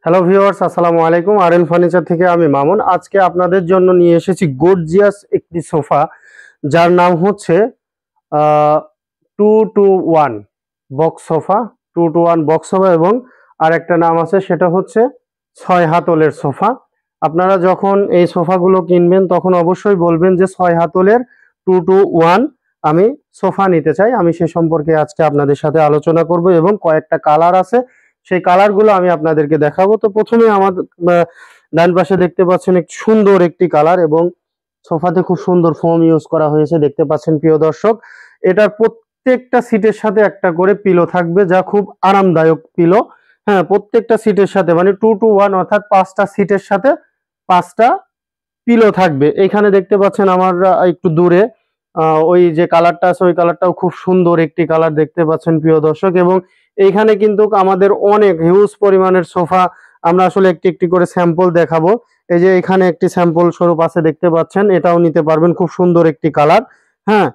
Hello viewers, আসসালামু আলাইকুম। R furniture থেকে আমি মামুন। আজকে আপনাদের জন্য নিয়ে এসেছি গর্জিয়াস একটি সোফা, যার নাম হচ্ছে 2-to-1 box sofa. 2-to-1 box sofa এবং আরেকটা নাম আছে, সেটা হচ্ছে 6 হাতলের সোফা। আপনারা যখন এই সোফাগুলো কিনবেন তখন অবশ্যই বলবেন যে 6 হাতলের 2-to-1 আমি সোফা নিতে চাই। আমি সে সম্পর্কে আজকে আপনাদের সাথে আলোচনা করব এবং কয়েকটা কালার আছে, সেই কালারগুলো আমি আপনাদেরকে দেখাবো। তো প্রথমে আমাদের ডান পাশে দেখতে পাচ্ছেন এক সুন্দর একটি কালার এবং সোফাতে খুব সুন্দর ফোম ইউজ করা হয়েছে, দেখতে পাচ্ছেন প্রিয় দর্শক। এটার প্রত্যেকটা সিটের সাথে একটা করে পিলো থাকবে, যা খুব আরামদায়ক পিলো। হ্যাঁ, প্রত্যেকটা সিটের সাথে মানে 2-to-1 অর্থাৎ 5টা সিটের সাথে 5টা পিলো থাকবে। এখানে দেখতে পাচ্ছেন আমার একটু দূরে ওই যে কালারটা আছে, ওই কালারটাও খুব সুন্দর একটি কালার, দেখতে পাচ্ছেন প্রিয় দর্শক। এবং এইখানে কিন্তু আমাদের অনেক হিউজ পরিমাণের সোফা, আমরা আসলে একটি একটি করে স্যাম্পল দেখাবো। এই যে এখানে একটি স্যাম্পল স্বরূপ আছে, দেখতে পাচ্ছেন, এটাও নিতে পারবেন, খুব সুন্দর একটি কালার। হ্যাঁ,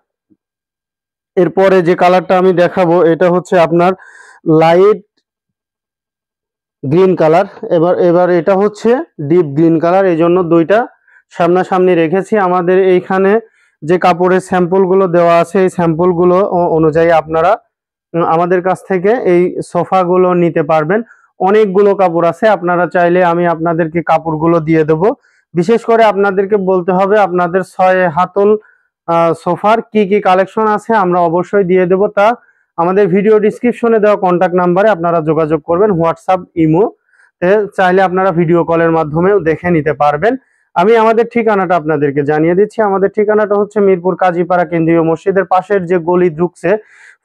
এরপরে যে কালারটা আমি দেখাবো এটা হচ্ছে আপনার লাইট গ্রিন কালার। এবার এটা হচ্ছে ডিপ গ্রিন কালার, এই জন্য দুইটা সামনাসামনি রেখেছি। আমাদের এইখানে যে কাপড়ের স্যাম্পলগুলো দেওয়া আছে, এই স্যাম্পলগুলো অনুযায়ী আপনারা আমাদের কাছ থেকে এই সোফাগুলো নিতে পারবেন। অনেকগুলো কাপড় আছে, আপনারা চাইলে আমি আপনাদেরকে কাপড়গুলো দিয়ে দেব। বিশেষ করে আপনাদেরকে বলতে হবে আপনাদের 6 হাতল সোফার কি কি কালেকশন আছে, আমরা অবশ্যই দিয়ে দেব। তা আমাদের ভিডিও ডিসক্রিপশনে দেওয়া কন্ট্যাক্ট নাম্বারে আপনারা যোগাযোগ করবেন, হোয়াটসঅ্যাপ, ইমো চাইলে আপনারা ভিডিও কলের মাধ্যমেও দেখে নিতে পারবেন। আমি আমাদের ঠিকানাটা আপনাদেরকে জানিয়ে দিচ্ছি। আমাদের ঠিকানাটা হচ্ছে মিরপুর কাজীপাড়া কেন্দ্রীয় মসজিদের পাশের যে গলি ঢুকছে,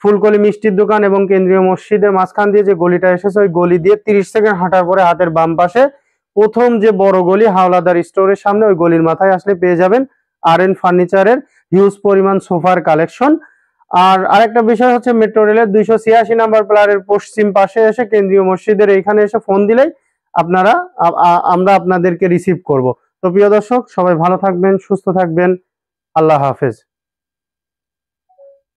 ফুলকলি মিষ্টির দোকান এবং কেন্দ্রীয় মসজিদের মাঝখান দিয়ে যে গলিটা এসেছে, ওই গলি দিয়ে 30 সেকেন্ড হাঁটার পরে হাতের বাম পাশে প্রথম যে বড় গলি হাওলাদার স্টোরের সামনে, ওই গলির মাথায় আসলে পেয়ে যাবেন আরএন ফার্নিচারের হিউজ পরিমাণ সোফার কালেকশন। আর আরেকটা বিষয় হচ্ছে, মেট্রো রেলের 286 নাম্বার প্লারের পশ্চিম পাশে এসে কেন্দ্রীয় মসজিদের এইখানে এসে ফোন দিলেই আপনারা আমরা আপনাদেরকে রিসিভ করব। তো প্রিয় দর্শক, সবাই ভালো থাকবেন, সুস্থ থাকবেন। আল্লাহ হাফেজ।